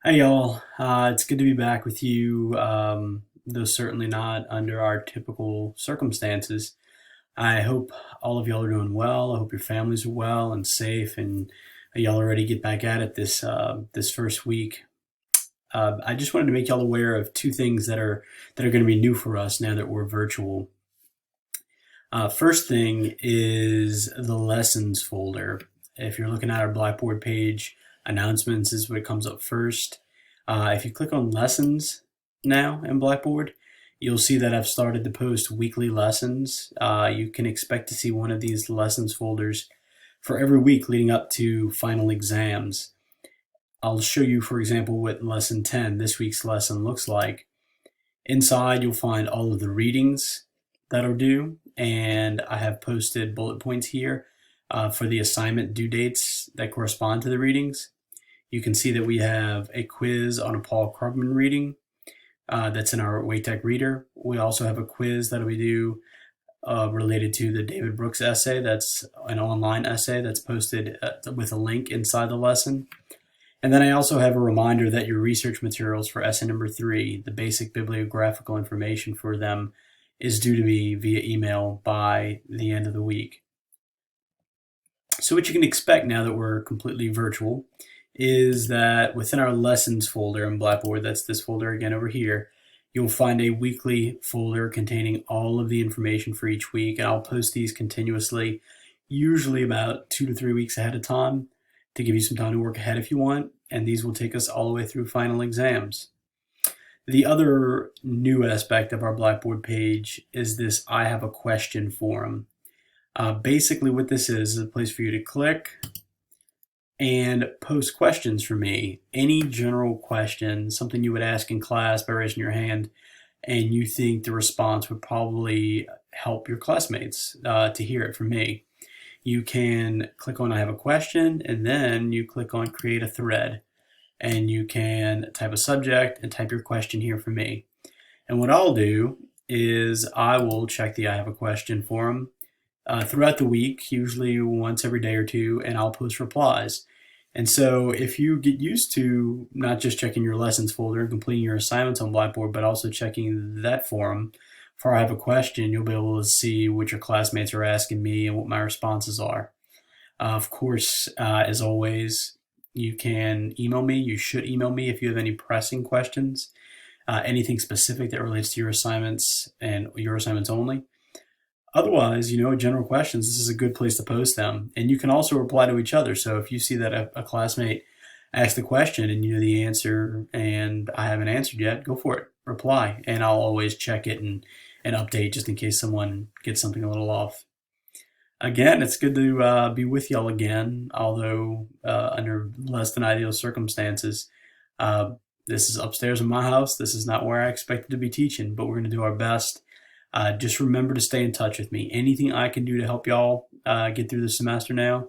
Hey y'all, it's good to be back with you, though certainly not under our typical circumstances. I hope all of y'all are doing well. I hope your families are well and safe, and y'all are ready to get back at it this first week. I just wanted to make y'all aware of two things that are going to be new for us now that we're virtual. First thing is the lessons folder. If you're looking at our Blackboard page, announcements is what comes up first. If you click on lessons now in Blackboard, you'll see that I've started to post weekly lessons. You can expect to see one of these lessons folders for every week leading up to final exams. I'll show you, for example, what lesson 10, this week's lesson, looks like. Inside, you'll find all of the readings that are due, and I have posted bullet points here for the assignment due dates that correspond to the readings. You can see that we have a quiz on a Paul Krugman reading that's in our WATEC reader. We also have a quiz that we do related to the David Brooks essay. That's an online essay that's posted with a link inside the lesson. And then I also have a reminder that your research materials for essay number 3, the basic bibliographical information for them, is due to me via email by the end of the week. So what you can expect now that we're completely virtual is that within our lessons folder in Blackboard, that's this folder again over here, you'll find a weekly folder containing all of the information for each week, and I'll post these continuously, usually about 2 to 3 weeks ahead of time, to give you some time to work ahead if you want, and these will take us all the way through final exams. The other new aspect of our Blackboard page is this I have a question forum. Basically what this is a place for you to click and post questions for me. Any general question, something you would ask in class by raising your hand, and you think the response would probably help your classmates to hear it from me. You can click on I have a question, and then you click on create a thread, and you can type a subject and type your question here for me. And what I'll do is I will check the I have a question forum throughout the week, usually once every day or two, and I'll post replies. And so if you get used to not just checking your lessons folder and completing your assignments on Blackboard, but also checking that forum for I have a question, you'll be able to see what your classmates are asking me and what my responses are. Of course, as always, you can email me. You should email me if you have any pressing questions, anything specific that relates to your assignments and your assignments only. Otherwise, general questions, this is a good place to post them. And you can also reply to each other. So if you see that a classmate asked a question and you know the answer and I haven't answered yet, go for it. Reply. And I'll always check it and update just in case someone gets something a little off. Again, it's good to be with y'all again, although under less than ideal circumstances. This is upstairs in my house. This is not where I expected to be teaching, but we're going to do our best. Just remember to stay in touch with me. Anything I can do to help y'all get through the semester now,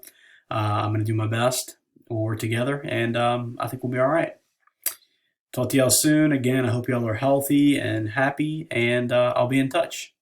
I'm going to do my best. We'll work together, and I think we'll be all right. Talk to y'all soon. Again, I hope y'all are healthy and happy, and I'll be in touch.